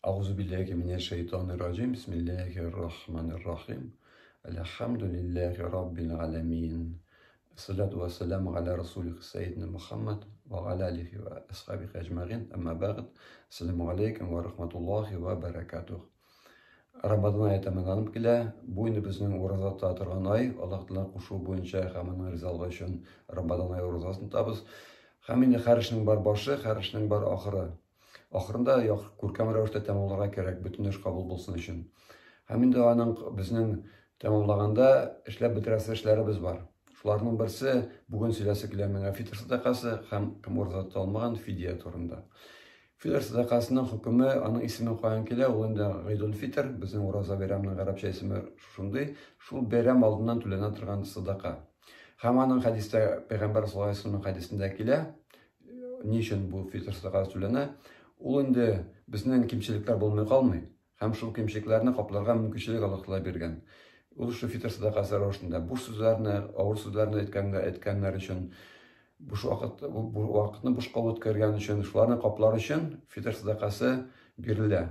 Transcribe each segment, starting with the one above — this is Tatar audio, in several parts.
أعوذ بالله من الشيطان الرجيم بسم الله الرحمن الرحيم الحمد لله رب العالمين الصلاة والسلام على رسول سيدنا محمد وعلى آله وأصحابه أجمعين أما بعد السلام عليكم ورحمة الله وبركاته Рамадан айы тәмамланып килә. Бу инде безнең уразатта торган ай. Аллаһ Тәгалә кушу буенча һәм аның ризалыгы өчен Рамадан айы уразасын тотабыз. Һәм инде һәр эшнең бар башы, һәр эшнең бар ахыры. Ахырында күркәм рәвештә тәмамларга кирәк, бөтен эш кабул булсын өчен. Һәм инде аның безнең тәмамлаганда эшләп бетерәсе эшләребез бар. Шуларның берсе бүген сөйләсе килә миңа фитр садакасы һәм кем уразатта алмаган фидия турында. Фитр садакасының хөкеме, аның исеме каян килә, ул инде Гыйдул фитр, безнең ураза бәйрәменең гарәпчә исеме шундый. Шул бәйрәм алдыннан түләнә торган садака. Һәм аның хәдистә Пәйгамбәр саллаллаһу алейһи ва саллям хәдисендә килә, ни өчен бу фитр садакасы түләнә? Ул инде безнең кимчелекләр булмый калмый, һәм шул кимчелекләрне капларга мөмкинчелек Аллаһ Тәгалә биргән. Ул шу фитр садакасы рәвешендә буш сүзләрне, авыр сүзләрне әйткәннәр өчен, буш вакытны бушка үткәргән өчен, шуларны каплар өчен фитр садакасы бирелә.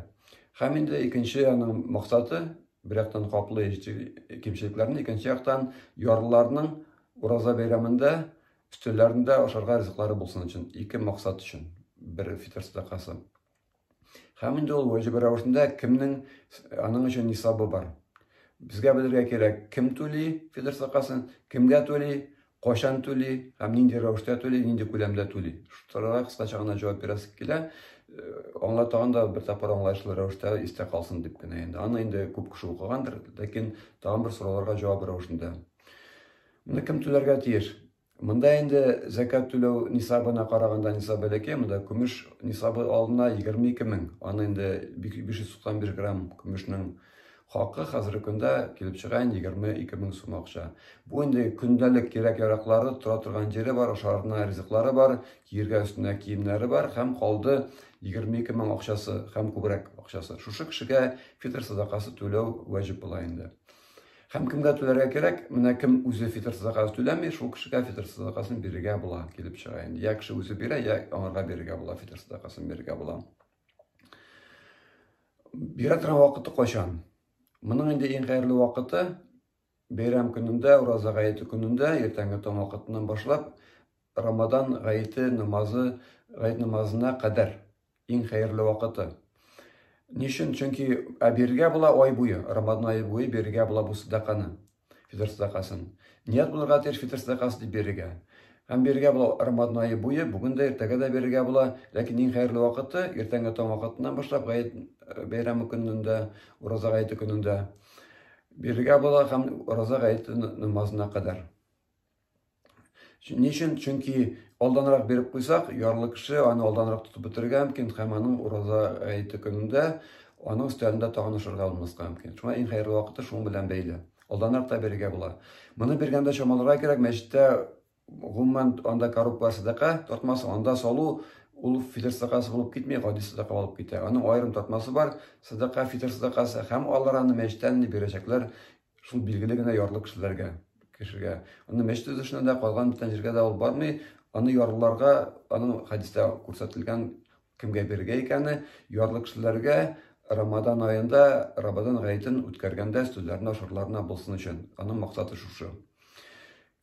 Һәм инде икенче аның максаты бер яктан каплый кимчелекләрне, икенче яктан ярлыларның ураза бәйрәмендә өстәлләрендә ашарга ризыклары булсын өчен, ике максат өчен бер фитр садакасы. Һәм инде ул ваҗиб рәвешендә кемнең аның өчен нисабы бар. Безгә белергә кирәк, кем түли фитр садакасын, кемгә түли, кайчан түли, һәм нинди рәвештә түли, нинди күләмдә түли. Шуларга кыскача гына җавап бирәсе килә. Аңлатаган да бер тапкыр аңлаешлы рәвештә истә калсын дип кенә инде. Аны инде күп кеше укыгандыр, ләкин тагын бер сорауларга җавап рәвешендә. Моны кем түләргә тиеш? Монда инде закат түләү нисабына караганда нисабы бәләкәй, монда көмеш нисабы алдына 22 мең. Аны инде 591 грамм көмешнең хакы хәзерге көндә килеп чыган 22 мең сум акча. Бу инде көндәлек кирәк-яраклары, тора торган җире бар, ашарына ризыклары бар, киергә өстенә киемнәре бар һәм калды 22 мең акчасы һәм күбрәк акчасы. Шушы кешегә фитр садакасы түләү ваҗиб була инде. Һәм кемгә түләргә кирәк? Менә кем үзе фитр садакасы түләми, шул кешегә фитр садакасын бирергә була, килеп чыга инде. Я кеше үзе бирә, я аңарга бирергә була, фитр садакасын бирергә була. Бирә торган вакыты кайчан? Моның инде иң хәерле вакыты бәйрәм көнендә, ураза гаете көнендә, иртәнге таң вакытыннан башлап, Рамадан гаете намазы, гает намазына кадәр иң хәерле вакыты. Нишен? Чөнки бирергә була ай буе, Рамадан ае буе бирергә була бу садаканы, фитр садакасын. Ният булырга тиеш фитр садакасы дип бирергә. Һәм бирергә була Рамадан ае буе, бүген дә, иртәгә дә бирергә була, ләкин иң хәерле вакыты иртәнге таң вакытыннан башлап гает бәйрәме көнендә, ураза гаете көнендә бирергә була һәм ураза гаете намазына кадәр. Нишен? Чөнки алданрак биреп куйсак, ярлы кеше аны алданрак тотып бетергә мөмкин һәм аның ураза гаете көнендә аның өстәлендә тагын ашарга булмаска мөмкин. Шуңа иң хәерле вакыты шуның белән бәйле. Алданрак та бирергә була. Моны биргәндә чамаларга кирәк, мәчеттә гомумән анда коррупция садака тартмасы, анда салу ул фитр садакасы булып китми, гади садака булып китә. Аның аерым тартмасы бар, садака, фитр садакасы һәм алар аны мәчеттән бирәчәкләр шул билгеле генә ярлы кешеләргә. Аны мәчет үзешенә дә калган бөтен җиргә дә ул бармый. Аны ярлыларга, аның хәдистә күрсәтелгән кемгә бирергә икәнне, ярлы кешеләргә Рамадан аенда, Рамадан гаетен үткәргәндә өстәлләренә, ашарларына булсын өчен. Аның максаты шушы.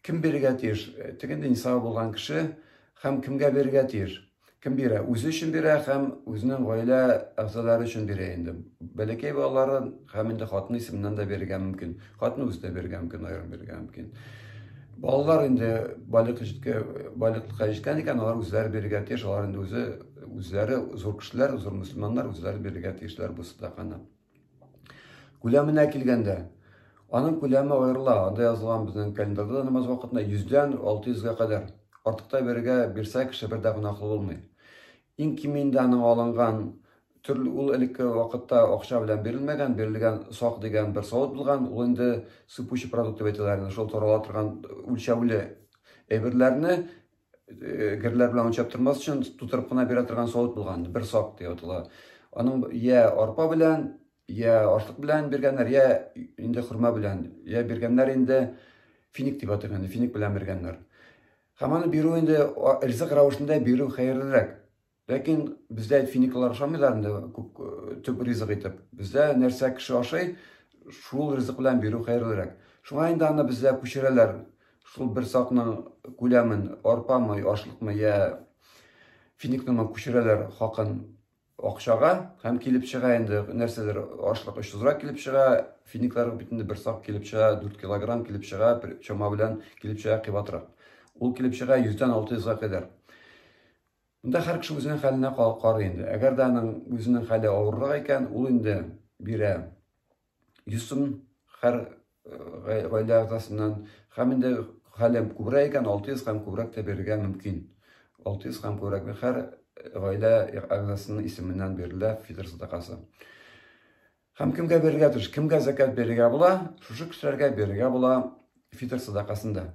Кем бирергә тиеш? Тегендә нисабы булган кеше һәм кемгә бирергә тиеш? Кем бирә? Үзе өчен бирә һәм үзенең гаилә әгъзалары өчен бирә инде. Бәләкәй балалары һәм инде хатыны исеменнән дә бирергә мөмкин. Хатыны үзе дә бирергә мөмкин, аерым бирергә мөмкин. Балалар инде балыклыкка җиткән икән, алар үзләре бирергә тиеш, алар инде үзләре зур кешеләр, зур мөселманнар үзләре бирергә тиешләр бу садаканы. Күләменә килгәндә, аның күләме аерыла. Анда язылган безнең календарьда намаз вакытында 100-дән 600-га кадәр. Артыкта бирергә бирсә кеше бер дә гөнаһлы булмый. Иң кимендә аның алынган төрле ул элекке вакытта акча белән бирелмәгән, бирелгән сак дигән бер савыт булган. Ул инде сыпучий продукт дип әйтәләр, шул тарала торган үлчәүле әйберләрне герләр белән үлчәп тормас өчен тутырып кына бирә торган савыт булган, бер сак дип әйтәләр. Аның я арпа белән, я ашлык белән биргәннәр, я инде хурма белән, я биргәннәр инде финик дип әйтәләр, финик белән биргәннәр. Һәм аны бирү инде ризык рәвешендә бирү хәерлерәк. Ләкин бездә финиклар ашамыйлар инде күп төп ризык итеп. Бездә нәрсә кеше ашый, шул ризык белән бирү хәерлерәк. Шуңа инде аны бездә күчерәләр. Шул бер сакның күләмен арпамы, ашлыкмы я финикны күчерәләр хакын акчага һәм килеп чыга инде нәрсәдер ашлык 300 килеп чыга, финиклар битендә бер сак килеп чыга, 4 килограмм килеп чыга, чама белән килеп чыга кыйбатрак. Ул килеп чыга 100-дән 600-га кадәр. Монда һәр кеше үзенең хәленә карый инде. Әгәр дә аның үзенең хәле авыррак икән, ул инде бирә 100 сум һәр гаилә агзасыннан, һәм инде хәле күбрәк икән 600 һәм күбрәк тә бирергә мөмкин. 600 һәм күбрәк һәр гаилә агзасының исеменнән бирелә фитр садакасы. Һәм кемгә бирергә тиеш? Кемгә закат бирергә була? Шушы кешеләргә бирергә була фитр садакасында.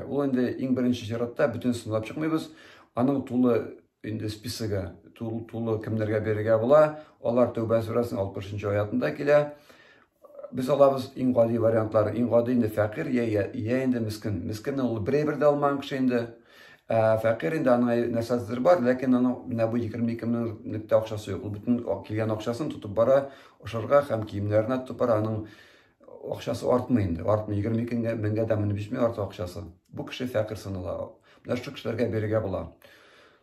Ул инде иң беренче чиратта бүтән сынлап чыкмыйбыз. Аның тулы инде списогы, тулы кемнәргә бирергә була. Алар Тәүбә сүрәсенең 60-нчы аятында килә. Без алабыз иң гади вариантлары. Иң гади инде фәкыйрь я инде мискин. Мискинне ул бер дә алмаган кеше инде. Фәкыйрь инде аның нәрсәдер бар, ләкин аның менә бу 22 меңлек тә акчасы юк. Ул бүтән килгән акчасын тотып бара, ашарга һәм киемнәренә тотып бара. Аның акчасы артмый инде. Артмый 22 меңгә дә менеп җитмәй арты акчасы. Бу кеше фәкыйрь санала. Менә шушы кешеләргә бирергә була.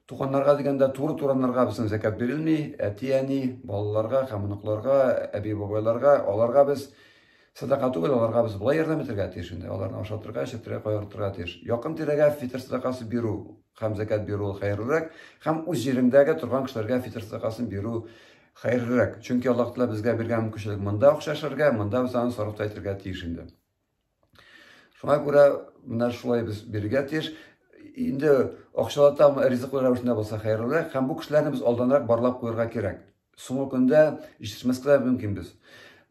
Туганнарга дигәндә туры туганнарга безнең закат бирелми, әти-әни, балаларга, һәм оныкларга, әби-бабайларга, аларга без садака түгел, аларга без булай ярдәм итәргә тиеш инде. Аларны ашатырга, эчертергә, кайгыртырга тиеш. Якын тирәгә фитр садакасы бирү һәм закат бирү хәерлерәк, һәм үз җирендәге торган кешеләргә фитр садакасын бирү хәерлерәк. Чөнки Аллаһ Тәгалә безгә биргән мөмкинлек монда акча эшләргә, монда без аны сарыф итәргә тиеш инде. Шуңа күрә менә шулай без бирергә тиеш. Инде акчалата ризыклы рәвешендә булса хәерлерәк, һәм бу кешеләрне без алданрак барлап куярга кирәк. Соңгы көндә ишетмәскә мөмкин без.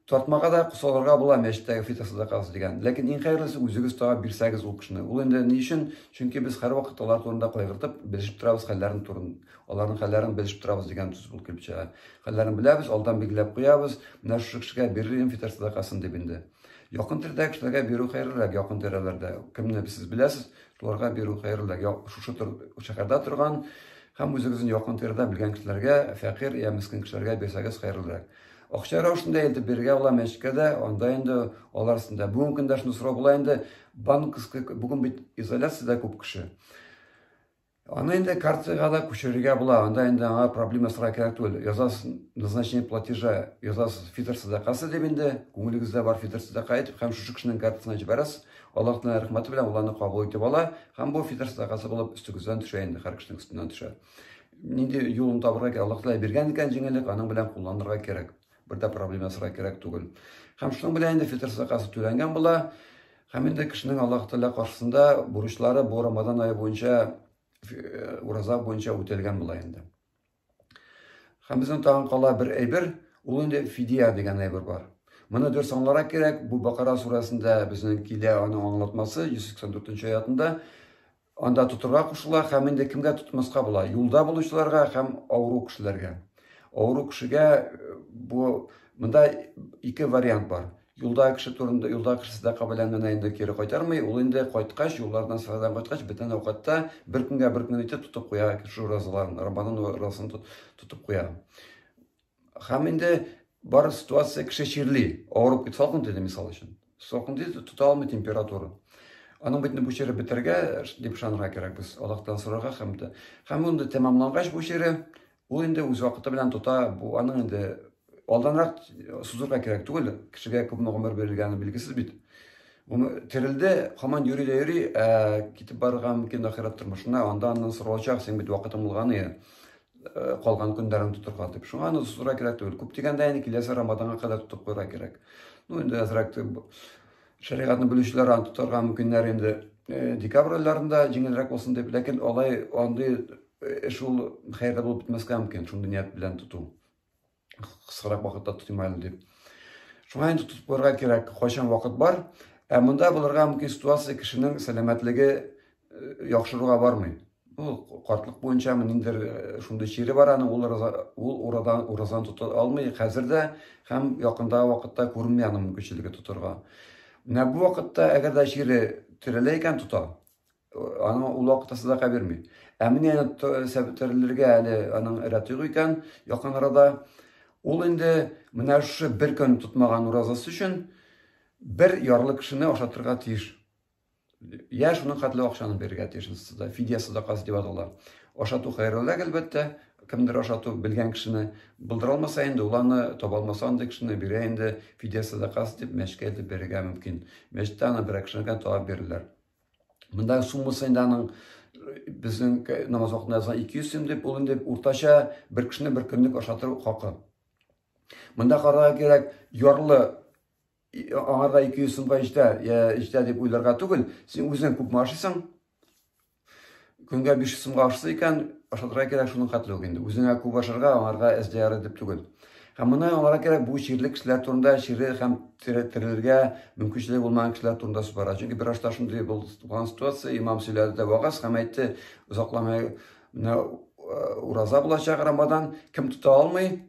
Тартмага да кысаларга була мәчеттәге фитр садакасы дигән. Ләкин иң хәерлесе үзегез тагы бирсәгез ул кешене. Ул инде ни өчен? Чөнки без һәр вакыт алар турында кайгыртып, белешеп торабыз хәлләрен турын. Аларның хәлләрен белешеп торабыз дигән сүз булып килеп чыга. Хәлләрен беләбез, алдан билгеләп куябыз. Менә шушы кешегә бирелгән фитр садакасын дип инде. Якын тирәдәге кешеләргә бирү хәерлерәк, якын тирәләрдә. Кемне сез беләсез, шуларга бирү хәерлерәк. Шушы шәһәрдә торган һәм үзегезнең якын тирәдә белгән кешеләргә, фәкыйрь я мискин кешеләргә бирсәгез хәерлерәк. Акча рәвешендә инде бирергә була мәчеткә, анда инде алар арасында бүген көндә шуны сорау була инде, банковский бүген бит изоляциядә күп кеше. Аны инде картага да күчерергә була, анда инде аңа проблема сорау кирәк түгел. Язасыз назначение платежа, язасыз фитр садакасы дип инде, күңелегездә бар фитр садака итеп, һәм шушы кешенең картасына җибәрәсез. Аллаһның рәхмәте белән ул аны кабул итеп ала, һәм бу фитр садакасы булып өстегездән төшә инде, һәр кешенең өстеннән төшә. Нинди юлын табырга кирәк, Аллаһ Тәгалә биргән икән җиңеллек, аның белән кулланырга кирәк. Бер дә проблема сорау кирәк түгел. Һәм шуның белән инде фитр садакасы түләнгән була, һәм инде кешенең Аллаһ Тәгалә каршысында бурычлары бу Рамадан ае буенча ураза буенча үтәлгән була инде. Һәм безнең тагын кала бер әйбер, ул инде фидия дигән әйбер бар. Моны дөрес аңларга кирәк. Бу Бакара сүрәсендә безнең килә аның аңлатмасы 184-нче аятында. Анда тотырга кушыла, һәм инде кемгә тотмаска була? Юлда булучыларга һәм авыру кешеләргә. Авыру кешегә бу монда ике вариант бар. Юлда кеше турында, юлда кеше садака белән генә инде кире кайтармый, ул инде кайткач, юллардан сададан кайткач, бөтен вакытта бер көнгә итеп тотып куя, кеше уразаларын, Рамадан уразасын тотып куя. Һәм инде бар ситуация кеше чирли, авырып кит, салкын тиде мисал өчен. Салкын тиде, тота алмый температура. Аның битне бу чире бетергә дип ышанырга кирәк без, Аллаһтан сорарга һәм инде тәмамлангач бу чире, ул инде үз вакыты белән тота, бу аның инде алданрак сузырга кирәк түгел, кешегә күпме гомер бирелгәне билгесез бит. Терелде, һаман йөри, китеп барырга мөмкин ахират тормышына, анда аннан соралачак, син бит вакытың булган, калган көндәрен тотырга дип. Шуңа аны сузырга кирәк түгел. Күп дигәндә инде киләсе Рамаданга кадәр тотып куярга кирәк. Инде әзрәк шәригатьне белүчеләр аны тотарга мөмкиннәр инде декабрь айларында җиңелрәк булсын дип, ләкин алай андый шул хәйрле булып бетмәскә мөмкин, шундый ният белән тоту. Кыскарак вакытта тотмайлы дип. Шуңа инде тотып куярга кирәк, кайчан вакыт бар. Монда булырга мөмкин ситуация кешенең сәламәтлеге яхшыруга бармый. Ул картлык буенча ниндидер шундый чире бар, аны ул уразан тота алмый хәзердә һәм якында вакытта күренми аның мөмкинчелеге тотырга. Менә бу вакытта әгәр дә чире терелә икән тота, аны ул вакытта садака бирми. Әміне сәбітерлерге әлі аның рәтіғ екен, яқын арада. Ул инде менә шушы бер көн тотмаган уразасы өчен бер ярлы кешене ашатырга тиеш. Я шуның хәтле акчаны бирергә тиеш. Фидия садакасы дип атала. Ашату хәерлерәк әлбәттә. Кемдер ашату белгән кешене булдыра алмаса инде, ул аны таба алмаса андый кешене бирә инде фидия садакасы дип мәчкә дип бирергә мөмкин. Мәчеттә аны бер кешегә табып бирерләр. Монда суммасы инде аның безнең намаз вакытында 200 сум дип, ул инде уртача бер кешене бер көнлек ашатыр хакы. Монда карарга кирәк, ярлы аңарга 200 сумга җитә дип уйларга түгел, син үзең күпме ашыйсың? Көнгә 500 сумга ашыйсың икән, ашатырга кирәк шуның хәтле үк инде. Үзеңә күп ашарга, аңарга әздәяр дип түгел. Һәм моны аңарга кирәк бу чирле кешеләр турында, чире һәм терелергә мөмкинчелеге булмаган кешеләр турында сөйләр. Чөнки бер ашта шундый булган ситуация, имам сөйләде дә вагыз һәм әйтте, узакламай ураза булачак Рамадан, кем тота алмый,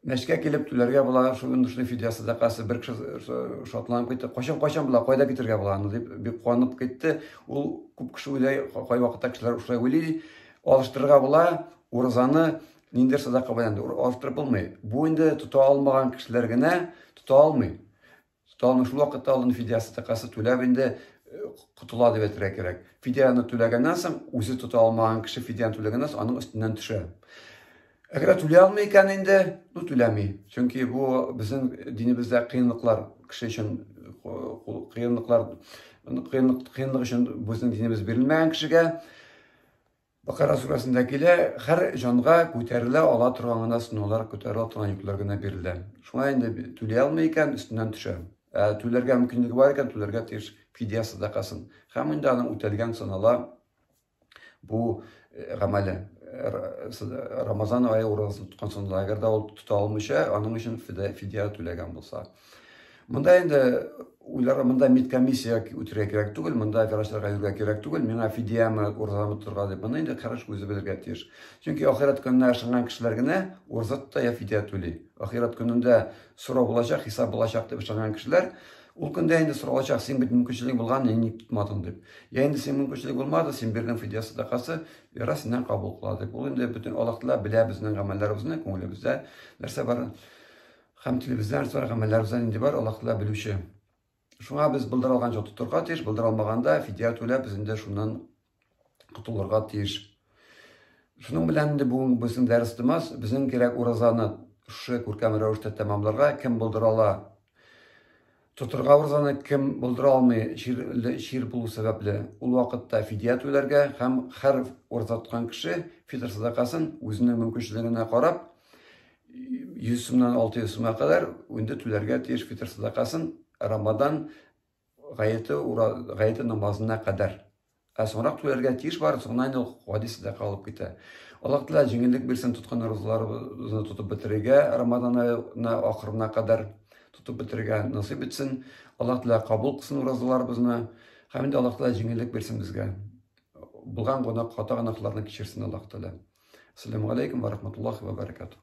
мәчкә килеп түләргә була, шуның фидия садакасы бер кеше шатланып китте. Кайчан була, кайда китергә була дип бик куанып китте. Ул күп кеше уйлый, кай вакытта кешеләр ушай уйлый, алыштырырга була, уразаны ниндер садака белән алыштырып булмый. Бу инде тота алмаган кешеләр генә тота алмый. Тота алмый шул вакытта алын фидия садакасы түләп инде кутыла дип әйтергә кирәк. Фидияны түләгәннән соң, үзе тота алмаган кеше фидияны түләгәннән соң аның өстеннән төшә. Әгәр түлә алмый икән инде, түләми. Чөнки бу безнең динебездә кыенлыклар кеше өчен кыенлык өчен безнең динебез бирелмәгән кешегә Бакара сурасында килә, һәр җанга күтәрелә ала торган гына сынаулар, күтәрелә торган йөкләр генә бирелә. Шуңа инде түлә алмый икән, өстеннән төшә. Түләргә мөмкинлеге бар икән, түләргә тиеш фидия садакасын. Һәм инде аның үтәлгән санала бу гамәле. Рамазан айы уразасын тоткан сонда, әгәр дә ул тота алмыйча, аның өчен фидия түләгән булса. Монда инде уйлар, монда медкомиссия үтәргә кирәк түгел, монда врачларга йөрергә кирәк түгел, миңа фидиямы, уразамы торга дип, моны инде хараш үзе белергә тиеш. Чөнки ахират көненә ышанган кешеләр генә уразатта я фидия түли. Ахират көнендә сорау булачак, хисап булачак дип ышанган кешеләр, ул көндә инде соралачак, син бит мөмкинчелек булган, ник тотмадың дип. Я инде син мөмкинчелек булмады, син биргән фидия садакасы яра синнән кабул кыла дип. Ул инде бөтен Аллаһ Тәгалә белә безнең гамәлләребезне, күңелебездә нәрсә бар. Һәм телебездән sonra гамәлләребездән инде бар, Аллаһ Тәгалә белүче. Шуңа без булдыра алганча тотырга тиеш, булдыра алмаганда фидия түләп, без инде шуннан котылырга тиеш. Шуның белән инде бу безнең дәрес тымас, безнең кирәк уразаны шушы күркәм рәвештә тәмамларга, кем булдыра ала. Тотырга уразаны кем булдыра алмый, шир булу сәбәпле, ул вакытта фидия түләргә һәм һәр ураза тоткан кеше фитр садакасын үзенең мөмкинчелегенә карап 100 сумнан 600 сумга кадәр инде түләргә тиеш фитр садакасын Рамадан гаете намазына кадәр. Соңрак түләргә тиеш бар, соңнан инде гади садака алып китә. Аллаһ Тәгалә җиңеллек бирсен тоткан уразаларыбызны тотып бетерергә, Рамадан аена ахырына кадәр тотып бетерергә насыйп итсен. Аллаһ Тәгалә кабул кылсын уразаларыбызны. Һәм инде Аллаһ Тәгалә җиңеллек бирсен безгә. Булган гына хата гынаһларны кичерсен Аллаһ Тәгалә. Ассаламу алейкум ва рахматуллахи ва баракатух.